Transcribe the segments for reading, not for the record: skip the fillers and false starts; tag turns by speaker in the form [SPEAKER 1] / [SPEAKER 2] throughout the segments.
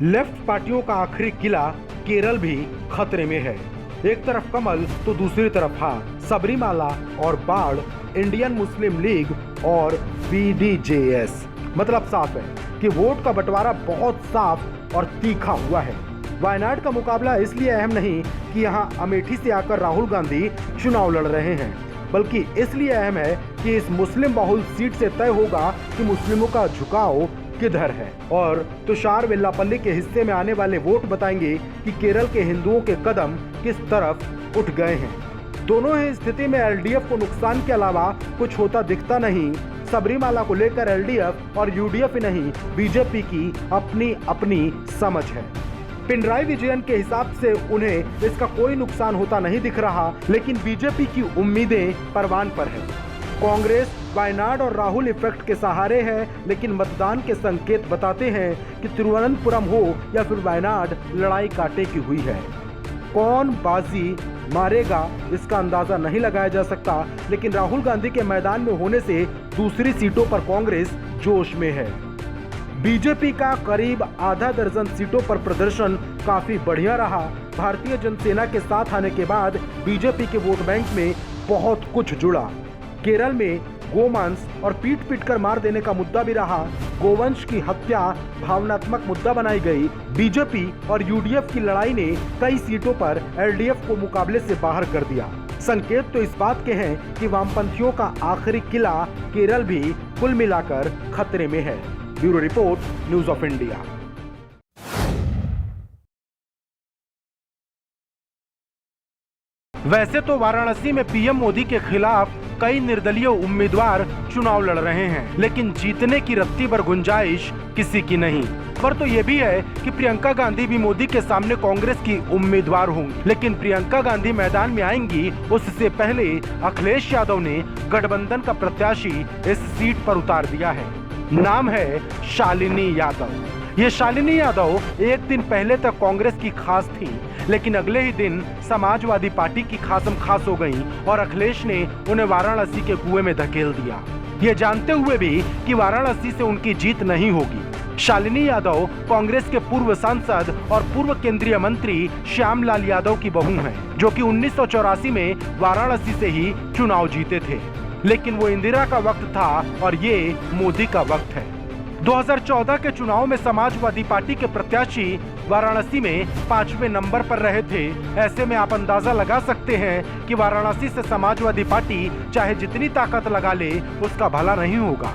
[SPEAKER 1] Left पार्टियों का आखिरी किला केरल भी खतरे में है। एक तरफ कमल तो दूसरी तरफ हार। सबरीमाला और बाढ़, इंडियन मुस्लिम लीग और बीडीजेएस। मतलब साफ है कि वोट का बंटवारा बहुत साफ और तीखा हुआ है। वायनाड का मुकाबला इसलिए अहम नहीं कि यहाँ अमेठी से आकर राहुल गांधी चुनाव लड़ रहे हैं, बल्कि इसलिए अहम है कि इस मुस्लिम बहुल सीट से तय होगा कि मुस्लिमों का झुकाव किधर है। और तुषार वेल्लापल्ली के हिस्से में आने वाले वोट बताएंगे कि केरल के हिंदुओं के कदम किस तरफ उठ गए हैं। दोनों ही स्थिति में एलडीएफ को नुकसान के अलावा कुछ होता दिखता नहीं। सबरीमाला को लेकर एलडीएफ और यूडीएफ ही नहीं, बीजेपी की अपनी अपनी समझ है। पिनराई विजयन के हिसाब से उन्हें इसका कोई नुकसान होता नहीं दिख रहा, लेकिन बीजेपी की उम्मीदें परवान पर है। कांग्रेस वायनाड और राहुल इफेक्ट के सहारे है, लेकिन मतदान के संकेत बताते हैं कि तिरुवनंतपुरम हो या फिर वायनाड, लड़ाई कांटे की हुई है। कौन बाजी मारेगा इसका अंदाजा नहीं लगाया जा सकता, लेकिन राहुल गांधी के मैदान में होने से दूसरी सीटों पर कांग्रेस जोश में है। बीजेपी का करीब आधा दर्जन सीटों पर प्रदर्शन काफी बढ़िया रहा। भारतीय जनसेना के साथ आने के बाद बीजेपी के वोट बैंक में बहुत कुछ जुड़ा। केरल में गोमांस और पीट पीट कर मार देने का मुद्दा भी रहा। गोवंश की हत्या भावनात्मक मुद्दा बनाई गई। बीजेपी और यूडीएफ की लड़ाई ने कई सीटों पर एलडीएफ को मुकाबले से बाहर कर दिया। संकेत तो इस बात के हैं कि वामपंथियों का आखिरी किला केरल भी कुल मिलाकर खतरे में है। Bureau report, news of India. वैसे तो वाराणसी में पीएम मोदी के खिलाफ कई निर्दलीय उम्मीदवार चुनाव लड़ रहे हैं, लेकिन जीतने की रत्ती भर गुंजाइश किसी की नहीं। पर तो ये भी है कि प्रियंका गांधी भी मोदी के सामने कांग्रेस की उम्मीदवार होंगी, लेकिन प्रियंका गांधी मैदान में आएंगी उससे पहले अखिलेश यादव ने गठबंधन का प्रत्याशी इस सीट पर उतार दिया है। नाम है शालिनी यादव। ये शालिनी यादव एक दिन पहले तक कांग्रेस की खास थी, लेकिन अगले ही दिन समाजवादी पार्टी की खासम खास हो गई और अखिलेश ने उन्हें वाराणसी के कुएं में धकेल दिया, ये जानते हुए भी कि वाराणसी से उनकी जीत नहीं होगी। शालिनी यादव कांग्रेस के पूर्व सांसद और पूर्व केंद्रीय मंत्री श्यामलाल यादव की बहू हैं, जो कि 1984 में वाराणसी से ही चुनाव जीते थे। लेकिन वो इंदिरा का वक्त था और ये मोदी का वक्त है। 2014 के चुनाव में समाजवादी पार्टी के प्रत्याशी वाराणसी में 5वें नंबर पर रहे थे। ऐसे में आप अंदाजा लगा सकते हैं कि वाराणसी से समाजवादी पार्टी चाहे जितनी ताकत लगा ले उसका भला नहीं होगा।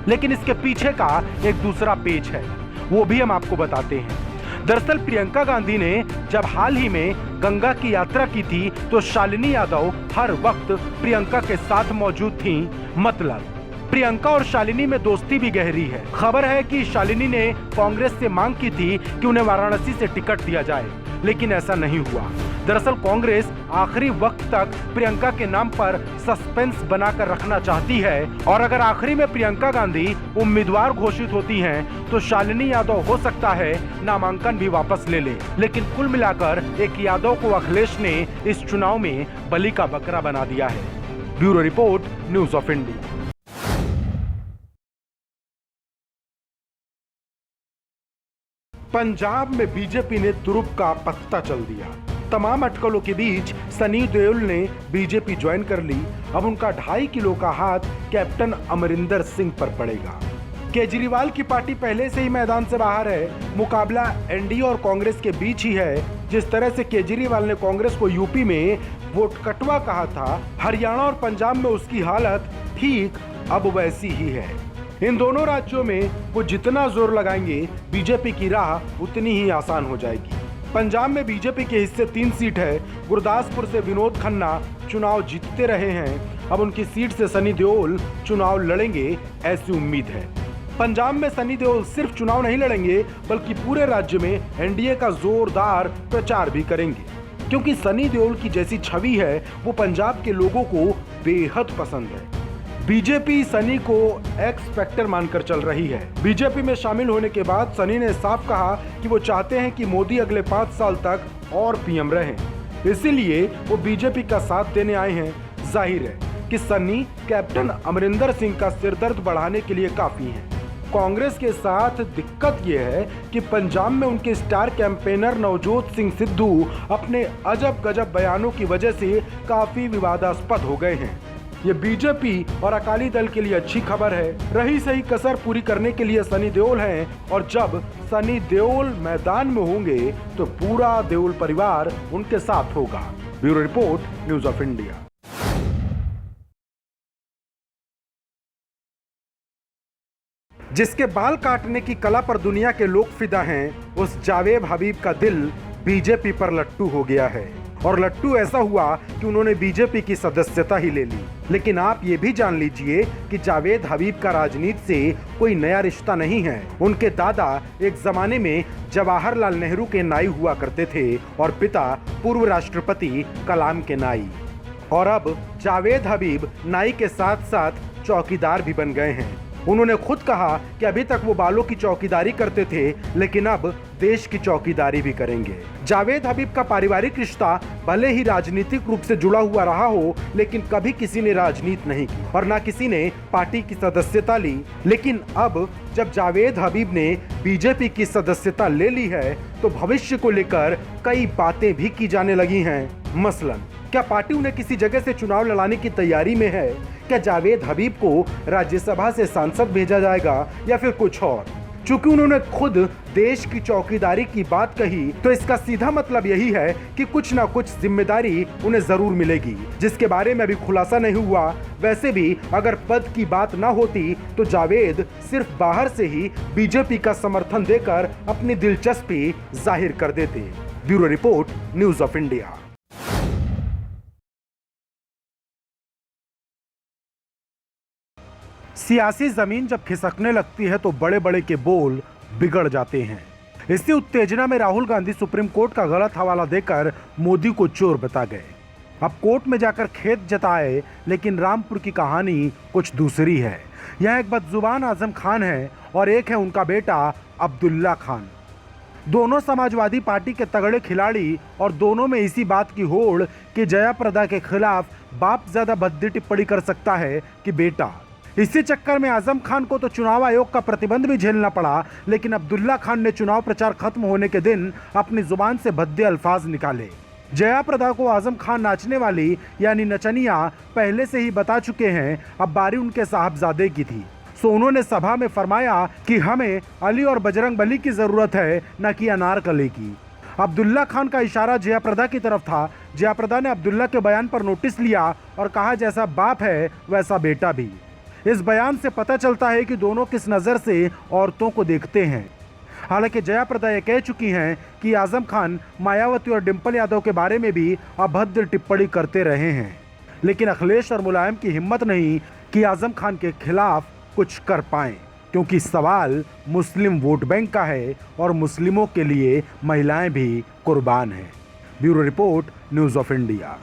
[SPEAKER 1] लेकिन इसके पीछे का एक दूसरा पेच है, वो भी हम आपको बताते हैं। दरअसल प्रियंका गांधी ने जब हाल ही में गंगा की यात्रा की थी तो शालिनी यादव हर वक्त प्रियंका के साथ मौजूद थीं। मतलब प्रियंका और शालिनी में दोस्ती भी गहरी है। खबर है कि शालिनी ने कांग्रेस से मांग की थी कि उन्हें वाराणसी से टिकट दिया जाए, लेकिन ऐसा नहीं हुआ। दरअसल कांग्रेस आखिरी वक्त तक प्रियंका के नाम पर सस्पेंस बनाकर रखना चाहती है, और अगर आखिरी में प्रियंका गांधी उम्मीदवार घोषित होती हैं, तो शालिनी यादव हो सकता है नामांकन भी वापस ले ले। लेकिन कुल मिलाकर एक यादव को अखिलेश ने इस चुनाव में बलि का बकरा बना दिया है। Bureau report, news of India. Punjab में बीजेपी ने तुरुप का पत्ता चल दिया। तमाम अटकलों के बीच सनी देओल ने बीजेपी ज्वाइन कर ली। अब उनका 2.5 किलो का हाथ कैप्टन अमरिंदर सिंह पर पड़ेगा। केजरीवाल की पार्टी पहले से ही मैदान से बाहर है। मुकाबला एनडीए और कांग्रेस के बीच ही है। जिस तरह से केजरीवाल ने कांग्रेस को यूपी में वोट कटवा कहा था, हरियाणा और पंजाब में उसकी हालत ठीक अब वैसी ही है। इन दोनों राज्यों में वो जितना जोर लगाएंगे, बीजेपी की राह उतनी ही आसान हो जाएगी। पंजाब में बीजेपी के हिस्से 3 सीट है। गुरदासपुर से विनोद खन्ना चुनाव जीतते रहे हैं। अब उनकी सीट से सनी देओल चुनाव लड़ेंगे, ऐसी उम्मीद है। पंजाब में सनी देओल सिर्फ चुनाव नहीं लड़ेंगे, बल्कि पूरे राज्य में एनडीए का जोरदार प्रचार भी करेंगे, क्योंकि सनी देओल की जैसी छवि है वो पंजाब के लोगों को बेहद पसंद है। बीजेपी सनी को एक्स फैक्टर मानकर चल रही है। बीजेपी में शामिल होने के बाद सनी ने साफ कहा कि वो चाहते हैं कि मोदी अगले 5 साल तक और पीएम रहें, इसीलिए वो बीजेपी का साथ देने आए हैं। जाहिर है कि सनी कैप्टन अमरिंदर सिंह का सिरदर्द बढ़ाने के लिए काफी हैं। कांग्रेस के साथ दिक्कत यह है कि पंजाब में उनके स्टार कैंपेनर नवजोत सिंह सिद्धू अपने अजब गजब बयानों की वजह से काफी विवादास्पद हो गए हैं। ये बीजेपी और अकाली दल के लिए अच्छी खबर है। रही सही कसर पूरी करने के लिए सनी देओल हैं और जब सनी देओल मैदान में होंगे तो पूरा देओल परिवार उनके साथ होगा। Bureau report, news of India. जिसके बाल काटने की कला पर दुनिया के लोग फिदा हैं, उस जावेद हबीब का दिल बीजेपी पर लट्टू हो गया है। और लट्टू ऐसा हुआ कि उन्होंने बीजेपी की सदस्यता ही ले ली। लेकिन आप ये भी जान लीजिए कि जावेद हबीब का राजनीति से कोई नया रिश्ता नहीं है। उनके दादा एक जमाने में जवाहरलाल नेहरू के नाई हुआ करते थे और पिता पूर्व राष्ट्रपति कलाम के नाई। और अब जावेद हबीब नाई के साथ साथ चौकीदार भी बन गए हैं। उन्होंने खुद कहा कि अभी तक वो बालों की चौकीदारी करते थे, लेकिन अब देश की चौकीदारी भी करेंगे। जावेद हबीब का पारिवारिक रिश्ता भले ही राजनीतिक रूप से जुड़ा हुआ रहा हो, लेकिन कभी किसी ने राजनीति नहीं की और ना किसी ने पार्टी की सदस्यता ली। लेकिन अब जब जावेद हबीब ने बीजेपी की सदस्यता ले ली है, तो भविष्य को लेकर कई बातें भी की जाने लगी हैं। मसलन, क्या पार्टी उन्हें किसी जगह से चुनाव लड़ाने की तैयारी में है? क्या जावेद हबीब को राज्यसभा से सांसद भेजा जाएगा या फिर कुछ और? चूंकि उन्होंने खुद देश की चौकीदारी की बात कही, तो इसका सीधा मतलब यही है कि कुछ ना कुछ जिम्मेदारी उन्हें जरूर मिलेगी, जिसके बारे में अभी खुलासा नहीं हुआ। वैसे भी अगर पद की बात ना होती तो जावेद सिर्फ बाहर से ही बीजेपी का समर्थन देकर अपनी दिलचस्पी जाहिर कर देते। Bureau report, news of India. सियासी जमीन जब खिसकने लगती है तो बड़े बड़े के बोल बिगड़ जाते हैं। इसी उत्तेजना में राहुल गांधी सुप्रीम कोर्ट का गलत हवाला देकर मोदी को चोर बता गए। अब कोर्ट में जाकर खेत जताए, लेकिन रामपुर की कहानी कुछ दूसरी है। यह एक बदजुबान आजम खान है और एक है उनका बेटा अब्दुल्ला खान। दोनों समाजवादी पार्टी के तगड़े खिलाड़ी और दोनों में इसी बात की होड़ कि जयाप्रदा के खिलाफ बाप ज्यादा भद्दी टिप्पणी कर सकता है कि बेटा। इसी चक्कर में आजम खान को तो चुनाव आयोग का प्रतिबंध भी झेलना पड़ा, लेकिन अब्दुल्ला खान ने चुनाव प्रचार खत्म होने के दिन अपनी जुबान से भद्दे अल्फाज निकाले। जयाप्रदा को आजम खान नाचने वाली यानी नचनिया पहले से ही बता चुके हैं, अब बारी उनके साहबजादे की थी। सो उन्होंने सभा में फरमाया कि हमें अली और बजरंग बली की जरूरत है, न कि अनारकली की। अब्दुल्ला खान का इशारा जयाप्रदा की तरफ था। जयाप्रदा ने अब्दुल्ला के बयान पर नोटिस लिया और कहा, जैसा बाप है वैसा बेटा भी। इस बयान से पता चलता है कि दोनों किस नज़र से औरतों को देखते हैं। हालांकि जयाप्रदा ये कह चुकी हैं कि आजम खान मायावती और डिंपल यादव के बारे में भी अभद्र टिप्पणी करते रहे हैं, लेकिन अखिलेश और मुलायम की हिम्मत नहीं कि आजम खान के खिलाफ कुछ कर पाएं, क्योंकि सवाल मुस्लिम वोट बैंक का है और मुस्लिमों के लिए महिलाएं भी कुर्बान हैं। Bureau report, news of India.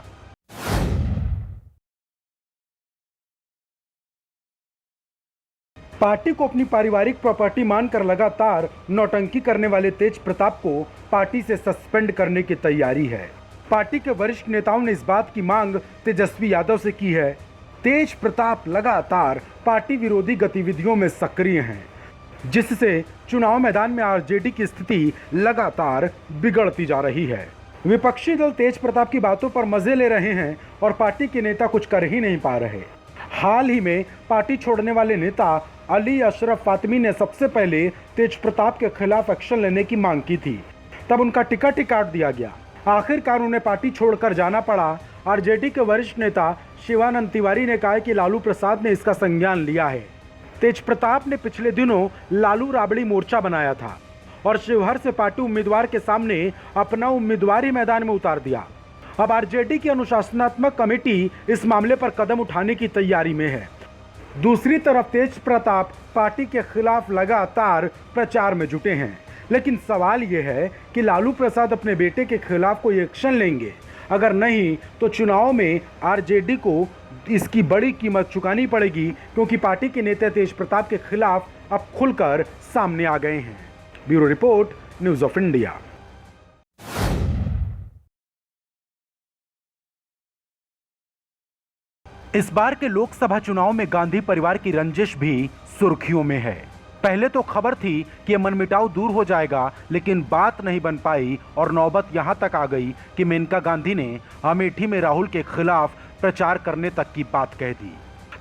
[SPEAKER 1] Party को अपनी पारिवारिक प्रॉपर्टी मानकर लगातार नौटंकी करने वाले तेज प्रताप को पार्टी से सस्पेंड करने की तैयारी है। पार्टी के वरिष्ठ नेताओं ने इस बात की मांग तेजस्वी यादव से की है। तेज प्रताप लगातार पार्टी विरोधी गतिविधियों में सक्रिय हैं, जिससे चुनाव मैदान में आरजेडी की स्थिति लगातार बिगड़ती जा रही है। विपक्षी दल तेज प्रताप की बातों पर मजे ले रहे हैं और पार्टी के नेता कुछ कर ही नहीं पा रहे। हाल ही में पार्टी छोड़ने वाले नेता अली अशरफ फातमी ने सबसे पहले तेज प्रताप के खिलाफ एक्शन लेने की मांग की थी, तब उनका टिकट ही काट दिया गया। आखिरकार उन्हें पार्टी छोड़कर जाना पड़ा। आरजेडी के वरिष्ठ नेता शिवानंद तिवारी ने कहा कि लालू प्रसाद ने इसका संज्ञान लिया है। तेज प्रताप ने पिछले दिनों लालू राबड़ी मोर्चा बनाया था और शिवहर से पार्टी उम्मीदवार के सामने अपना उम्मीदवार ही मैदान में उतार दिया। अब आरजेडी की अनुशासनात्मक कमेटी इस मामले पर कदम उठाने की तैयारी में है। दूसरी तरफ तेज प्रताप पार्टी के खिलाफ लगातार प्रचार में जुटे हैं, लेकिन सवाल यह है कि लालू प्रसाद अपने बेटे के खिलाफ कोई एक्शन लेंगे। अगर नहीं तो चुनाव में आरजेडी को इसकी बड़ी कीमत चुकानी पड़ेगी, क्योंकि पार्टी के नेता तेज प्रताप के खिलाफ अब खुलकर सामने आ गए हैं। Bureau report, news of India. इस बार के लोकसभा चुनाव में गांधी परिवार की रंजिश भी सुर्खियों में है। पहले तो खबर थी कि मनमुटाव दूर हो जाएगा, लेकिन बात नहीं बन पाई और नौबत यहां तक आ गई कि मेनका गांधी ने अमेठी में राहुल के खिलाफ प्रचार करने तक की बात कह दी।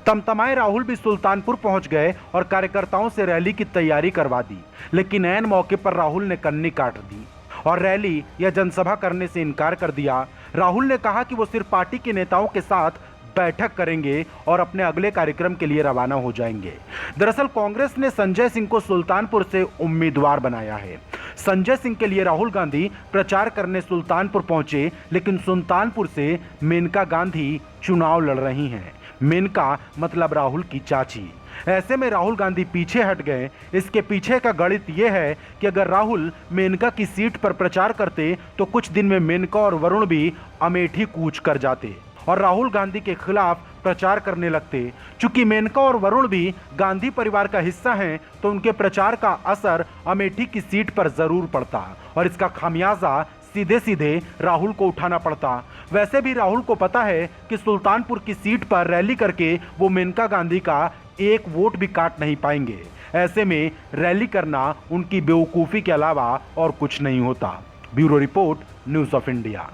[SPEAKER 1] तमतमाए राहुल भी सुल्तानपुर पहुंच गए और कार्यकर्ताओं से रैली की तैयारी करवा दी, लेकिन ऐन मौके पर राहुल ने कन्नी काट दी और रैली या जनसभा करने से इनकार कर दिया। राहुल ने कहा कि वो सिर्फ पार्टी के नेताओं के साथ बैठक करेंगे और अपने अगले कार्यक्रम के लिए रवाना हो जाएंगे। दरअसल कांग्रेस ने संजय सिंह को सुल्तानपुर से उम्मीदवार बनाया है। संजय सिंह के लिए राहुल गांधी प्रचार करने सुल्तानपुर पहुंचे, लेकिन सुल्तानपुर से मेनका गांधी चुनाव लड़ रही हैं। मेनका मतलब राहुल की चाची। ऐसे में राहुल गांधी पीछे हट गए। इसके पीछे का गणित यह है कि अगर राहुल मेनका की सीट पर प्रचार करते तो कुछ दिन में मेनका और वरुण भी अमेठी कूच कर जाते और राहुल गांधी के खिलाफ प्रचार करने लगते। चूंकि मेनका और वरुण भी गांधी परिवार का हिस्सा हैं, तो उनके प्रचार का असर अमेठी की सीट पर जरूर पड़ता और इसका खामियाजा सीधे सीधे राहुल को उठाना पड़ता। वैसे भी राहुल को पता है कि सुल्तानपुर की सीट पर रैली करके वो मेनका गांधी का एक वोट भी काट नहीं पाएंगे। ऐसे में रैली करना उनकी बेवकूफ़ी के अलावा और कुछ नहीं होता। Bureau report, news of India.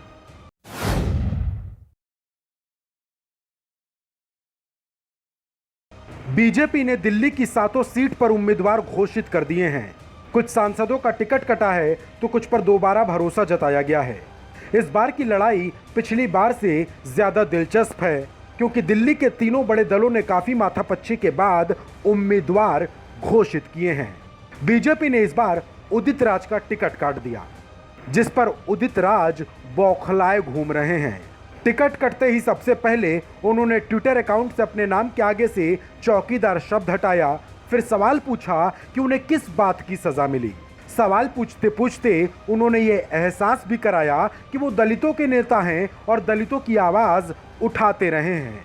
[SPEAKER 1] BJP ने दिल्ली की 7 सीट पर उम्मीदवार घोषित कर दिए हैं। कुछ सांसदों का टिकट कटा है तो कुछ पर दोबारा भरोसा जताया गया है। इस बार की लड़ाई पिछली बार से ज्यादा दिलचस्प है, क्योंकि दिल्ली के तीनों बड़े दलों ने काफी माथापच्ची के बाद उम्मीदवार घोषित किए हैं। बीजेपी ने इस बार उदित राज का टिकट काट दिया, जिस पर उदित राज बौखलाए घूम रहे हैं। टिकट कटते ही सबसे पहले उन्होंने ट्विटर अकाउंट से अपने नाम के आगे से चौकीदार शब्द हटाया। फिर सवाल पूछा कि उन्हें किस बात की सजा मिली। सवाल पूछते पूछते उन्होंने ये एहसास भी कराया कि वो दलितों के नेता हैं और दलितों की आवाज उठाते रहे हैं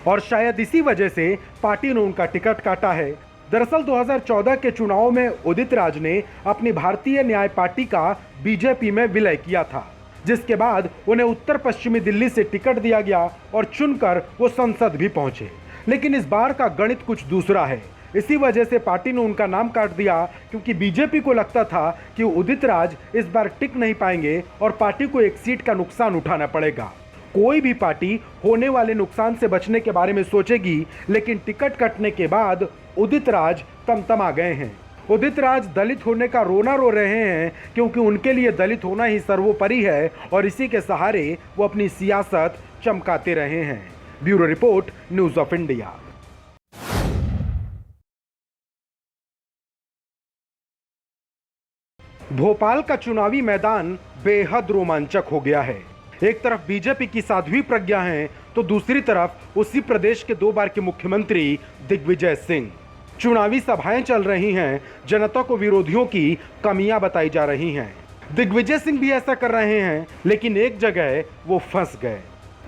[SPEAKER 1] और शायद इसी वजह से पार्टी ने उनका टिकट काटा है। दरअसल 2014 के चुनाव में उदित राज ने अपनी भारतीय न्याय पार्टी का बीजेपी में विलय किया था, जिसके बाद उन्हें उत्तर पश्चिमी दिल्ली से टिकट दिया गया और चुनकर वो संसद भी पहुंचे। लेकिन इस बार का गणित कुछ दूसरा है। इसी वजह से पार्टी ने उनका नाम काट दिया, क्योंकि बीजेपी को लगता था कि उदित राज इस बार टिक नहीं पाएंगे और पार्टी को एक सीट का नुकसान उठाना पड़ेगा। कोई भी पार्टी होने वाले नुकसान से बचने के बारे में सोचेगी, लेकिन टिकट कटने के बाद उदित राज तमतमा गए हैं। उदित राज दलित होने का रोना रो रहे हैं, क्योंकि उनके लिए दलित होना ही सर्वोपरि है और इसी के सहारे वो अपनी सियासत चमकाते रहे हैं। Bureau report, news of India. Bhopal का चुनावी मैदान बेहद रोमांचक हो गया है। एक तरफ बीजेपी की साध्वी प्रज्ञा है, तो दूसरी तरफ उसी प्रदेश के 2 बार के मुख्यमंत्री दिग्विजय सिंह। चुनावी सभाएं चल रही हैं, जनता को विरोधियों की कमियां बताई जा रही हैं। दिग्विजय सिंह भी ऐसा कर रहे हैं, लेकिन एक जगह वो फंस गए।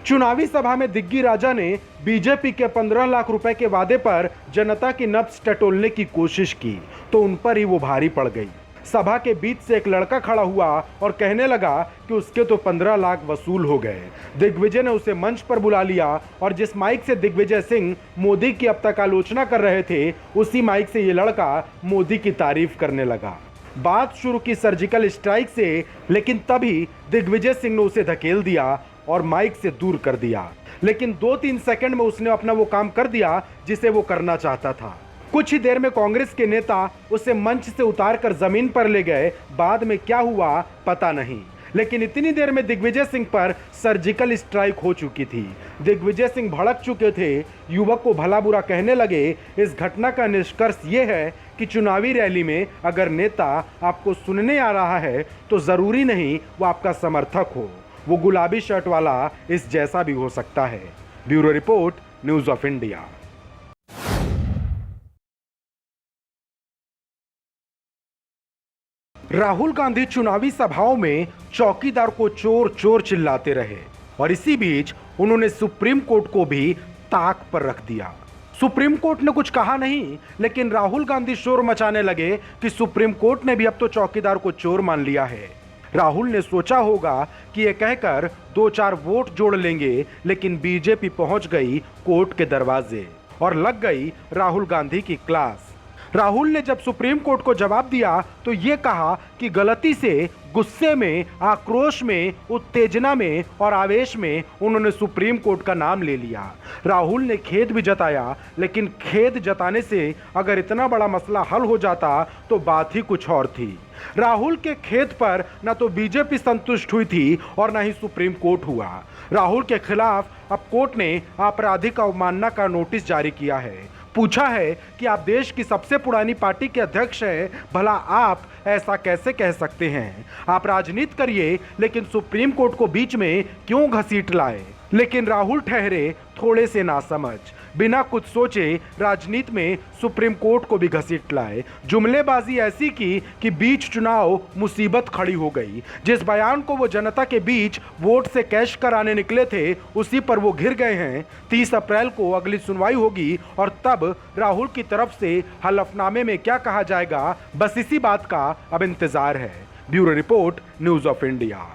[SPEAKER 1] चुनावी सभा में दिग्गी राजा ने बीजेपी के 15 लाख रुपए के वादे पर जनता की नब्ज टटोलने की कोशिश की, तो उन पर ही वो भारी पड़ गई। सभा के बीच से एक लड़का खड़ा हुआ और कहने लगा कि उसके तो 15 लाख वसूल हो गए। दिग्विजय ने उसे मंच पर बुला लिया और जिस माइक से दिग्विजय सिंह मोदी की अब तक आलोचना कर रहे थे, उसी माइक से ये लड़का मोदी की तारीफ करने लगा। बात शुरू की सर्जिकल स्ट्राइक से, लेकिन तभी दिग्विजय सिंह ने उसे धकेल दिया और माइक से दूर कर दिया। लेकिन 2-3 सेकंड में उसने अपना वो काम कर दिया जिसे वो करना चाहता था। कुछ ही देर में कांग्रेस के नेता उसे मंच से उतारकर जमीन पर ले गए। बाद में क्या हुआ पता नहीं, लेकिन इतनी देर में दिग्विजय सिंह पर सर्जिकल स्ट्राइक हो चुकी थी। दिग्विजय सिंह भड़क चुके थे, युवक को भला बुरा कहने लगे। इस घटना का निष्कर्ष ये है कि चुनावी रैली में अगर नेता आपको सुनने आ रहा है तो जरूरी नहीं वो आपका समर्थक हो, वो गुलाबी शर्ट वाला इस जैसा भी हो सकता है। Bureau report, news of India. Rahul Gandhi चुनावी सभाओं में चौकीदार को चोर चोर चिल्लाते रहे और इसी बीच उन्होंने सुप्रीम कोर्ट को भी ताक पर रख दिया। सुप्रीम कोर्ट ने कुछ कहा नहीं, लेकिन राहुल गांधी शोर मचाने लगे कि सुप्रीम कोर्ट ने भी अब तो चौकीदार को चोर मान लिया है। राहुल ने सोचा होगा कि ये कहकर 2-4 वोट जोड़ लेंगे, लेकिन बीजेपी पहुंच गई कोर्ट के दरवाजे और लग गई राहुल गांधी की क्लास। राहुल ने जब सुप्रीम कोर्ट को जवाब दिया तो ये कहा कि गलती से, गुस्से में, आक्रोश में, उत्तेजना में और आवेश में उन्होंने सुप्रीम कोर्ट का नाम ले लिया। राहुल ने खेद भी जताया, लेकिन खेद जताने से अगर इतना बड़ा मसला हल हो जाता तो बात ही कुछ और थी। राहुल के खेद पर न तो बीजेपी संतुष्ट हुई थी और न ही सुप्रीम कोर्ट हुआ। राहुल के खिलाफ अब कोर्ट ने आपराधिक अवमानना का नोटिस जारी किया है। पूछा है कि आप देश की सबसे पुरानी पार्टी के अध्यक्ष हैं, भला आप ऐसा कैसे कह सकते हैं? आप राजनीति करिए, लेकिन सुप्रीम कोर्ट को बीच में क्यों घसीट लाए? लेकिन राहुल ठहरे थोड़े से नासमझ, बिना कुछ सोचे राजनीति में सुप्रीम कोर्ट को भी घसीट लाए। जुमलेबाजी ऐसी की कि बीच चुनाव मुसीबत खड़ी हो गई। जिस बयान को वो जनता के बीच वोट से कैश कराने निकले थे, उसी पर वो घिर गए हैं। 30 अप्रैल को अगली सुनवाई होगी और तब राहुल की तरफ से हलफनामे में क्या कहा जाएगा, बस इसी बात का अब इंतजार है। Bureau report, news of India.